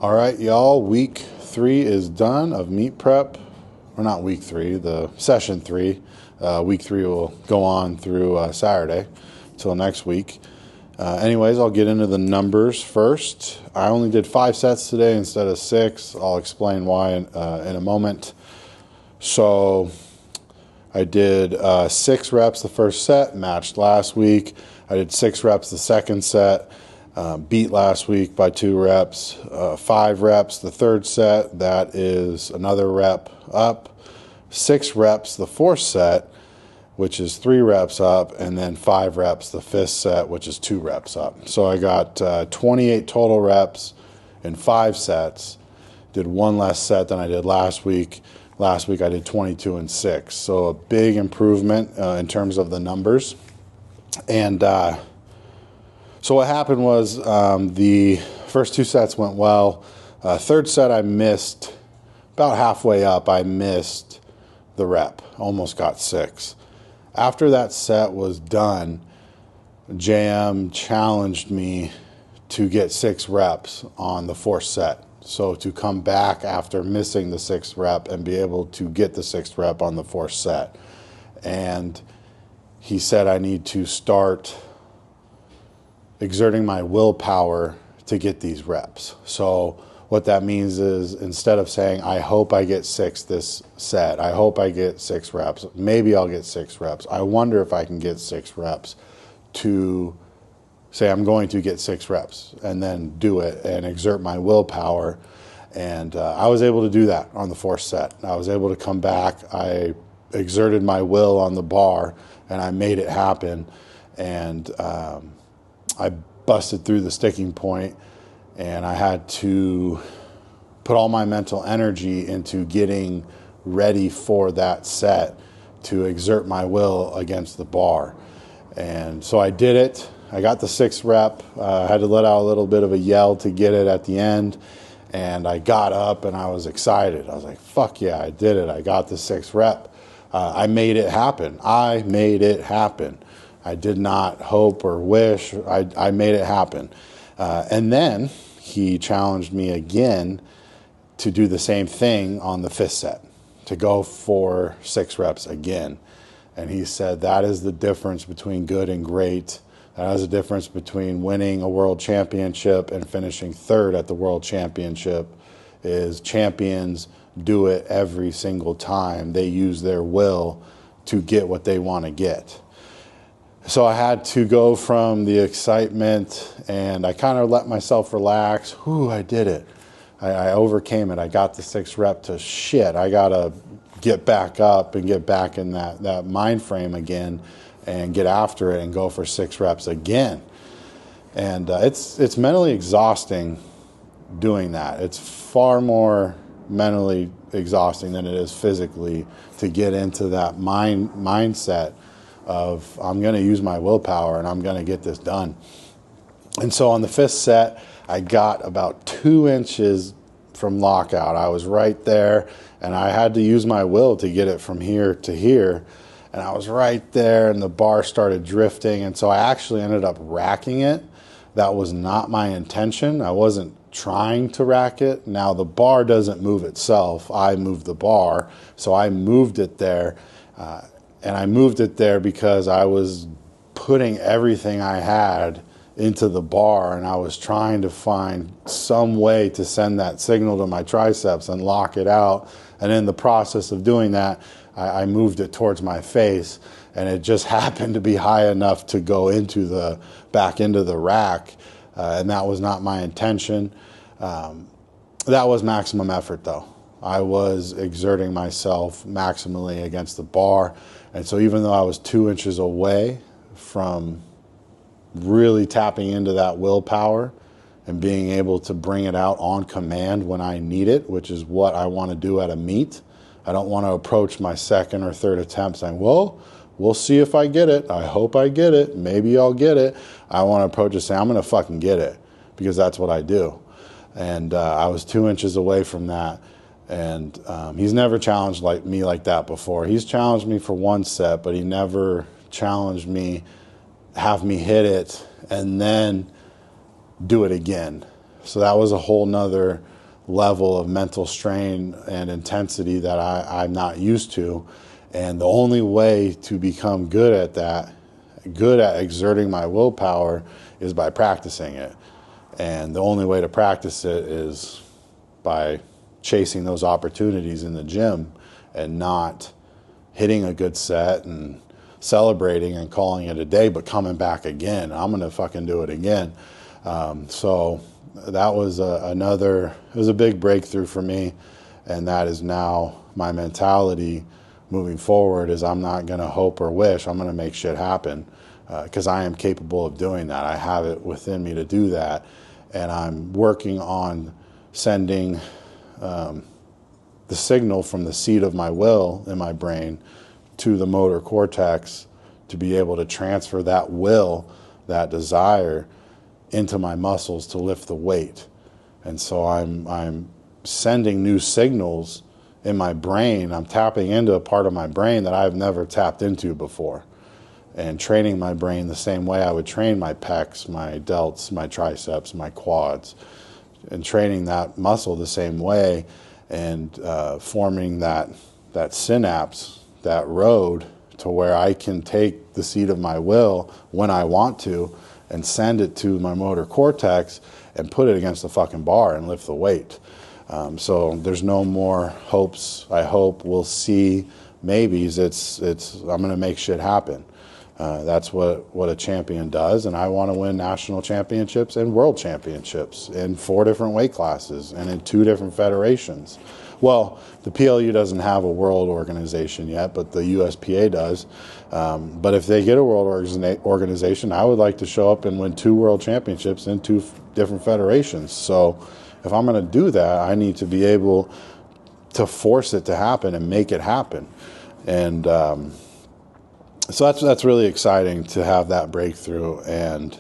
All right, y'all. Week 3 is done of meet prep. Or not week 3, the session 3. Week 3 will go on through Saturday till next week. Anyways, I'll get into the numbers first. I only did 5 sets today instead of 6. I'll explain why in a moment. So I did 6 reps the first set, matched last week. I did 6 reps the second set. Beat last week by 2 reps, 5 reps the third set, that is another rep up, 6 reps the fourth set, which is 3 reps up, and then 5 reps the fifth set, which is 2 reps up. So I got 28 total reps in 5 sets, did 1 less set than I did last week. Last week I did 22 and 6, so a big improvement in terms of the numbers. And so what happened was the first 2 sets went well. Third set I missed, about halfway up I missed the rep, almost got 6. After that set was done, JM challenged me to get 6 reps on the 4th set. So to come back after missing the 6th rep and be able to get the 6th rep on the 4th set. And he said I need to start exerting my willpower to get these reps. So what that means is instead of saying, I hope I get 6 this set, I hope I get 6 reps, maybe I'll get 6 reps, I wonder if I can get 6 reps, to say I'm going to get 6 reps and then do it and exert my willpower. And I was able to do that on the 4th set. I was able to come back, I exerted my will on the bar, and I made it happen. And I busted through the sticking point, and I had to put all my mental energy into getting ready for that set to exert my will against the bar. And so I did it. I got the 6th rep. I had to let out a little bit of a yell to get it at the end, and I got up and I was excited. I was like, fuck yeah, I did it. I got the 6th rep. I made it happen. I made it happen. I did not hope or wish. I made it happen. And then he challenged me again to do the same thing on the 5th set, to go for 6 reps again. And he said that is the difference between good and great. That is the difference between winning a world championship and finishing 3rd at the world championship, is champions do it every single time. They use their will to get what they want to get. So I had to go from the excitement, and I kind of let myself relax. Whew, I did it. I overcame it. I got the 6th rep to shit. I got to get back up and get back in that mind frame again and get after it and go for 6 reps again. And it's mentally exhausting doing that. It's far more mentally exhausting than it is physically to get into that mindset of I'm going to use my willpower and I'm going to get this done. And so on the 5th set, I got about 2 inches from lockout. I was right there, and I had to use my will to get it from here to here. And I was right there, and the bar started drifting, and so I actually ended up racking it. That was not my intention. I wasn't trying to rack it. Now the bar doesn't move itself. I move the bar, so I moved it there. And I moved it there because I was putting everything I had into the bar, and I was trying to find some way to send that signal to my triceps and lock it out. And in the process of doing that, I moved it towards my face, and it just happened to be high enough to go back into the rack. And that was not my intention. That was maximum effort though. I was exerting myself maximally against the bar. And so even though I was 2 inches away from really tapping into that willpower and being able to bring it out on command when I need it, which is what I want to do at a meet. I don't want to approach my 2nd or 3rd attempt saying, well, we'll see if I get it. I hope I get it. Maybe I'll get it. I want to approach it saying, I'm going to fucking get it, because that's what I do. And I was 2 inches away from that. And he's never challenged me like that before. He's challenged me for 1 set, but he never challenged me, have me hit it, and then do it again. So that was a whole nother level of mental strain and intensity that I'm not used to. And the only way to become good at that, good at exerting my willpower, is by practicing it. And the only way to practice it is by chasing those opportunities in the gym and not hitting a good set and celebrating and calling it a day, but coming back again. I'm going to fucking do it again. So that was it was a big breakthrough for me. And that is now my mentality moving forward, is I'm not going to hope or wish. I'm going to make shit happen, because I am capable of doing that. I have it within me to do that. And I'm working on sending the signal from the seat of my will in my brain to the motor cortex to be able to transfer that will, that desire, into my muscles to lift the weight. And so I'm sending new signals in my brain. I'm tapping into a part of my brain that I've never tapped into before, and training my brain the same way I would train my pecs, my delts, my triceps, my quads, and training that muscle the same way, and forming that synapse, that road, to where I can take the seat of my will when I want to and send it to my motor cortex and put it against the fucking bar and lift the weight. So there's no more hopes. I hope, we'll see, maybes. I'm going to make shit happen. That's what a champion does, and I want to win national championships and world championships in 4 different weight classes and in 2 different federations. Well, the PLU doesn't have a world organization yet, but the USPA does. But if they get a world organization, I would like to show up and win 2 world championships in 2 different federations. So if I'm going to do that, I need to be able to force it to happen and make it happen. And so that's really exciting to have that breakthrough and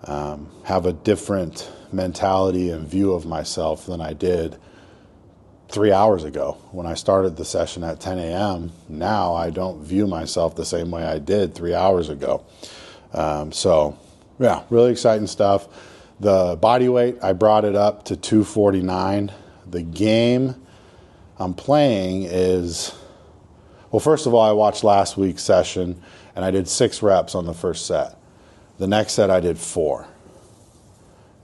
have a different mentality and view of myself than I did 3 hours ago when I started the session at 10 a.m. Now I don't view myself the same way I did 3 hours ago. So yeah, really exciting stuff. The body weight, I brought it up to 249. The game I'm playing is, well, first of all, I watched last week's session and I did 6 reps on the first set. The next set I did 4.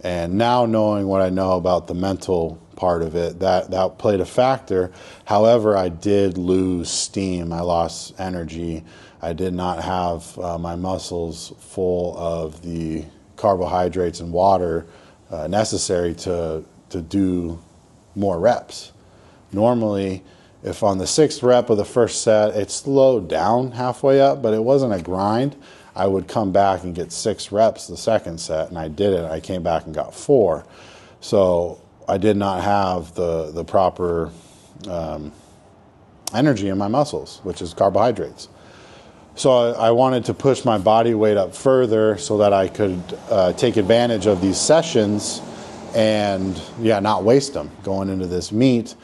And now, knowing what I know about the mental part of it, that played a factor. However, I did lose steam. I lost energy. I did not have my muscles full of the carbohydrates and water necessary to do more reps. Normally, if on the 6th rep of the first set, it slowed down halfway up, but it wasn't a grind, I would come back and get 6 reps the second set, and I did it. I came back and got 4. So I did not have the proper energy in my muscles, which is carbohydrates. So I wanted to push my body weight up further so that I could take advantage of these sessions and not waste them going into this meet.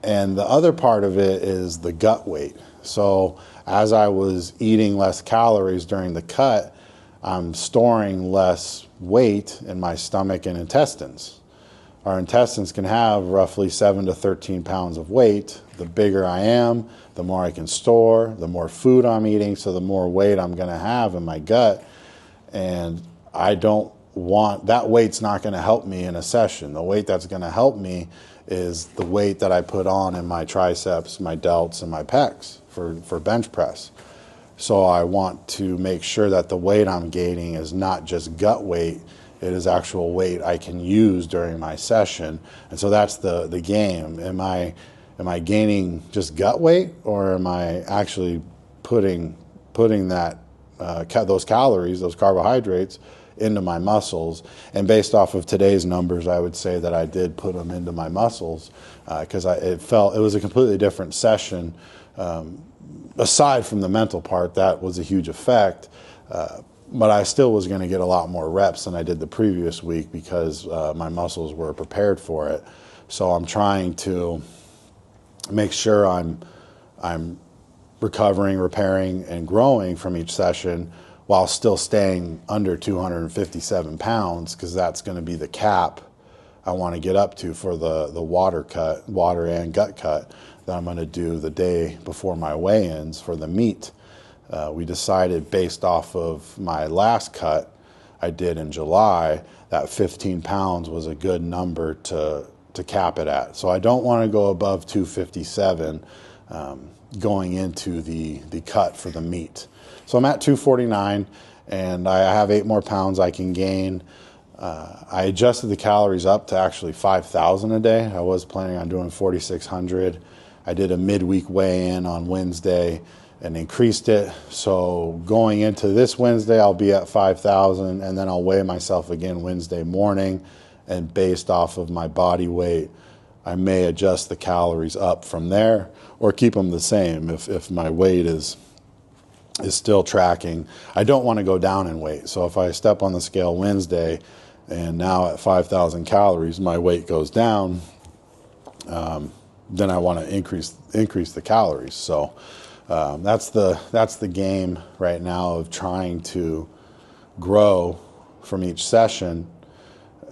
And the other part of it is the gut weight. So as I was eating less calories during the cut, I'm storing less weight in my stomach and intestines. Our intestines can have roughly 7 to 13 pounds of weight. The bigger I am, the more I can store, the more food I'm eating, so the more weight I'm going to have in my gut. And I don't want, that weight's not going to help me in a session. The weight that's going to help me is the weight that I put on in my triceps, my delts, and my pecs for bench press. So I want to make sure that the weight I'm gaining is not just gut weight, it is actual weight I can use during my session. And so that's the game. Am I gaining just gut weight, or am I actually putting that those calories, those carbohydrates, into my muscles? And based off of today's numbers, I would say that I did put them into my muscles, because it was a completely different session. Aside from the mental part, that was a huge effect. But I still was going to get a lot more reps than I did the previous week because my muscles were prepared for it. So I'm trying to make sure I'm recovering, repairing, and growing from each session while still staying under 257 pounds, because that's going to be the cap I want to get up to for the water and gut cut that I'm going to do the day before my weigh-ins for the meet. We decided based off of my last cut I did in July that 15 pounds was a good number to cap it at. So I don't want to go above 257 going into the cut for the meet. So I'm at 249 and I have 8 more pounds I can gain. I adjusted the calories up to actually 5,000 a day. I was planning on doing 4,600. I did a midweek weigh-in on Wednesday and increased it. So going into this Wednesday, I'll be at 5,000, and then I'll weigh myself again Wednesday morning. And based off of my body weight, I may adjust the calories up from there or keep them the same if my weight is still tracking. I don't want to go down in weight. So if I step on the scale Wednesday and now at 5,000 calories, my weight goes down, then I want to increase the calories. So that's the game right now of trying to grow from each session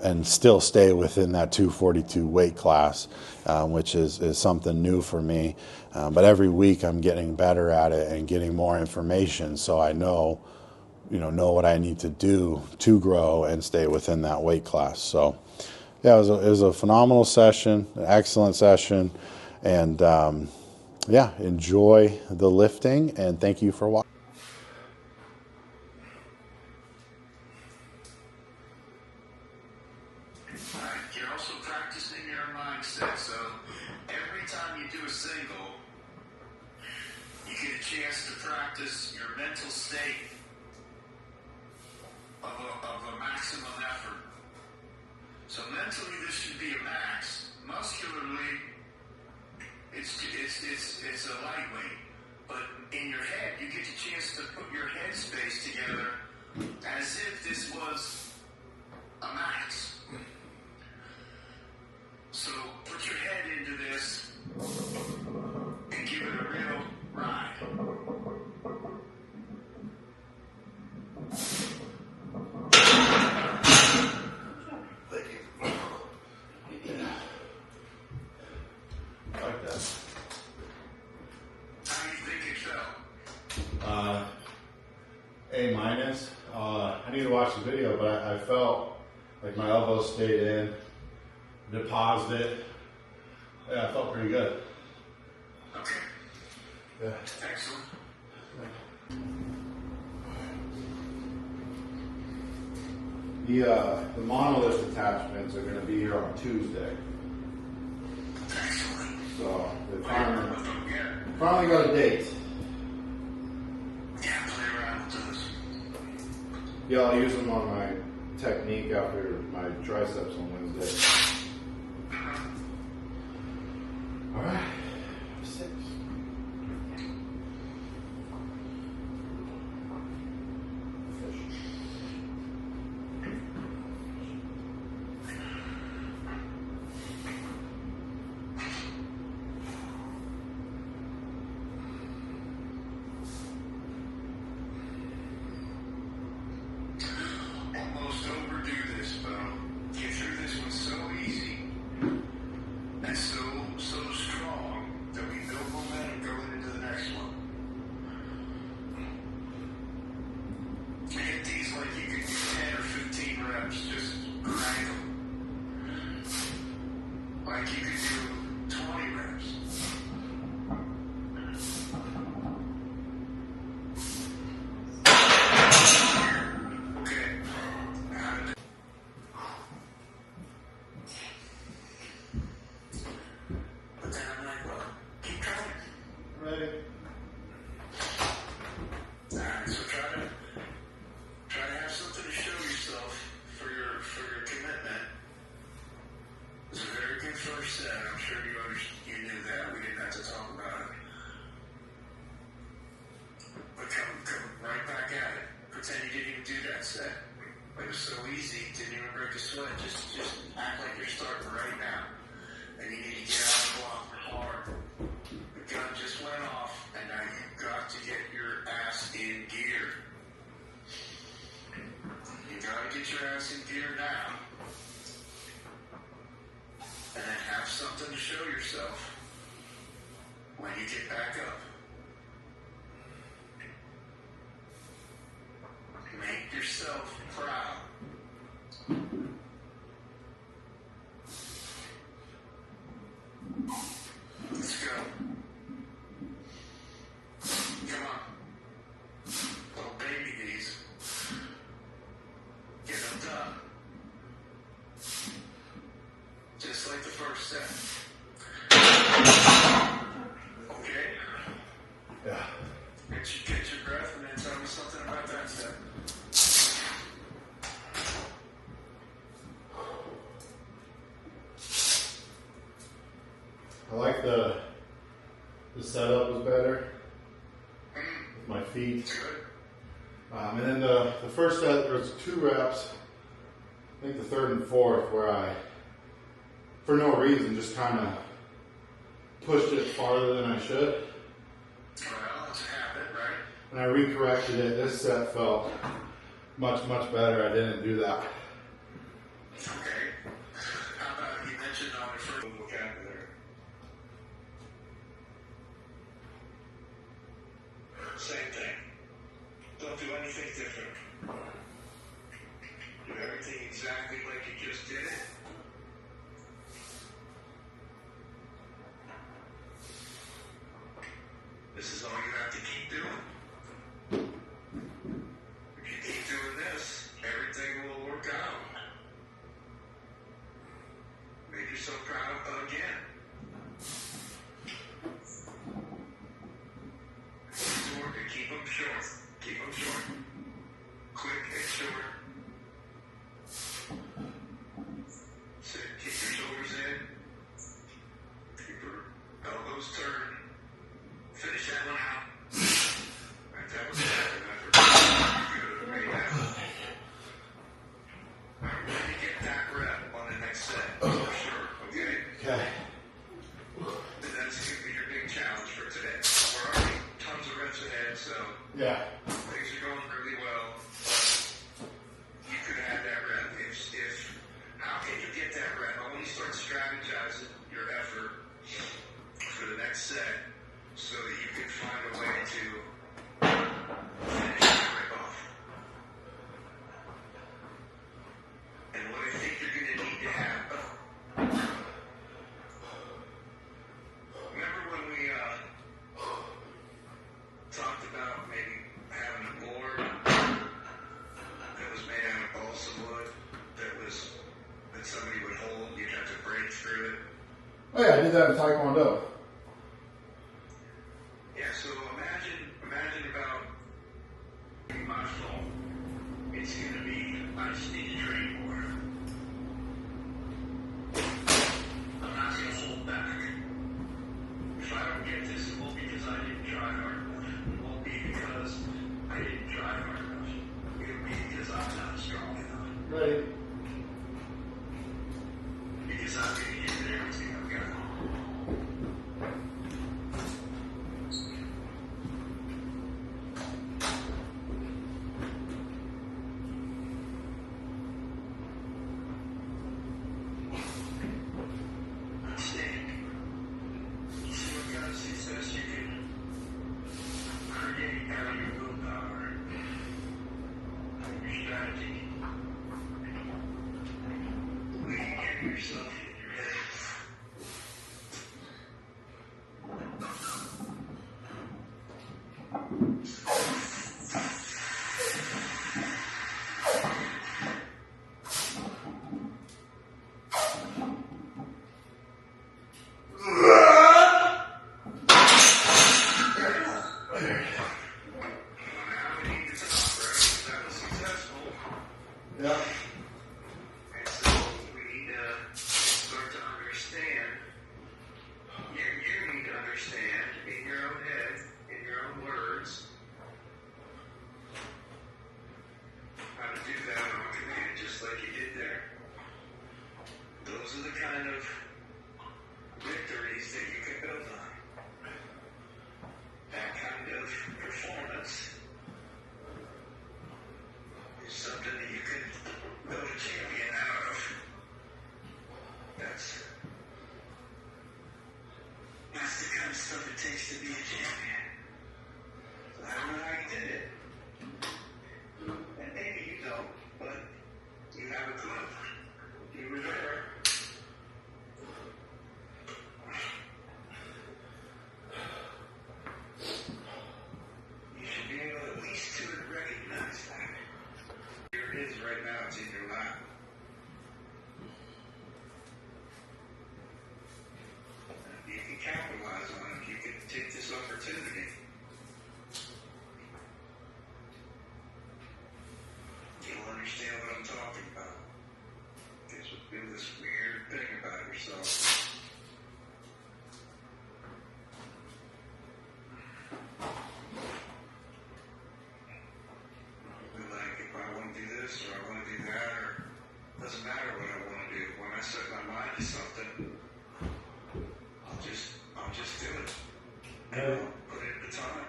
and still stay within that 242 weight class, which is something new for me. But every week I'm getting better at it and getting more information, so I know what I need to do to grow and stay within that weight class. So yeah, it was a phenomenal session, an excellent session, and yeah, enjoy the lifting, and thank you for watching. You're also practicing your mindset, so every time you do a single, you get a chance to practice your mental state of a maximum effort. So mentally, this should be a max. Muscularly, it's a lightweight. But in your head, you get a chance to put your head space together as if this was a max. So put your head into this and give it a real ride. Thank you. I like that. How do you think it felt? A minus. I need to watch the video, but I felt like my elbows stayed in. Deposited. Yeah, I felt pretty good. Okay. Yeah. Excellent. The monolith attachments are going to be here on Tuesday. Excellent. So they Yeah. finally got a date. Yeah, play around with those. Yeah, I'll use them on my technique after my triceps on Wednesday. All right. 6. Almost overdue this, Bo. Get through this one so easy and so strong that we build momentum going into the next one. Hit these like you could do 10 or 15 reps, just crank them. Like you could do 20 reps. Okay. But then I'm like, well, keep trying. Ready? Alright, so try to have something to show yourself for your commitment. It's a very good first set. I'm sure you knew that. We didn't have to talk about it. But come right back at it. Pretend you didn't even do that set. It was so easy, didn't even break a sweat. Just act like you're starting right now. And you need to get out of the block hard. The gun just went off, and now you've got to get your ass in gear. You got to get your ass in gear now. and then have something to show yourself when you get back up. Make yourself proud. Let's go. Come on. Little baby these. Get them done. Just like the first set. Okay? Yeah. Get your breath and then tell me something about that set. I like the setup was better with my feet. And then the first set, there was 2 reps, I think the 3rd and 4th, where I, for no reason, just kind of pushed it farther than I should. Well, it's a habit, right? When I recorrected it, this set felt much, much better. I didn't do that. Okay. How about you mentioned on the first vocabulary? Same thing. Don't do anything different. Do everything exactly like you just did it. This is all you have to keep doing. If you keep doing this, everything will work out. Make yourself proud again. Keep them short. Keep them short. Quick and short. So keep your shoulders in. Keep your elbows turned. Finish that one out. Right, that was effort. Good. Made that. I'm ready to get that rep on the next set. For sure. Okay? Okay. And that's going to be your big challenge for today. We're already tons of reps ahead, so Yeah. things are going really well. You could add that rep. If how can you get that rep? I want you to start strategizing your effort for the next set so that you can find a way to finish that rep off. And what I think you're going to need to have. Remember when we talked about maybe having a board that was made out of balsa wood that somebody would hold, you'd have to break through it. Oh yeah, I did that in Taekwondo. Yeah, so imagine about my phone. It's gonna be, I just need to train more. I'm not gonna hold back. If I don't get this, it won't be because I didn't try hard enough. It won't be because I didn't try hard enough. It'll be because I'm not strong enough. Right. Because I'm gonna give it everything I've got. Understand? See what kind of success you can create out of your willpower and your strategy. We can get yourself in your head. Now we need to talk, right? That was successful. Yeah. And so we need to takes to be a champion. I don't know how you did it. And maybe you don't, but you have a clue. You were there. You should be able at least to recognize that. Here it is right now, it's in your lap. You can capitalize on it. You can take this opportunity. You'll understand what I'm talking about. There's been this weird thing about yourself. You're like, if I want to do this or I want to do that, or it doesn't matter what I want to do. When I set my mind to something, I'll just do it. And I'll put in the time.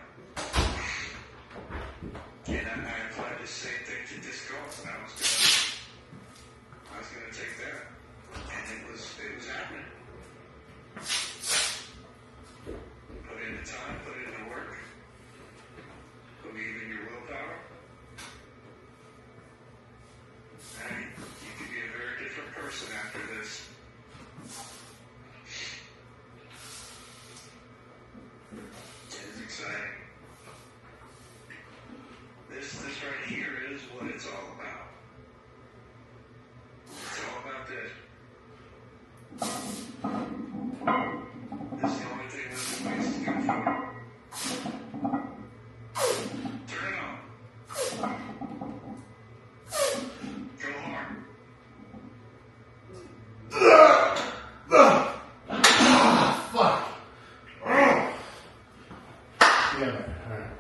And I applied the same thing to disc golf, and I was gonna take that, and it was happening. Put in the time, put in the work, believe in your willpower, and you could be a very different person after this. It's exciting. This right here is what it's all about. It's all about this. This is the only thing this device is good for. Turn it on. Go hard. Damn it. All right.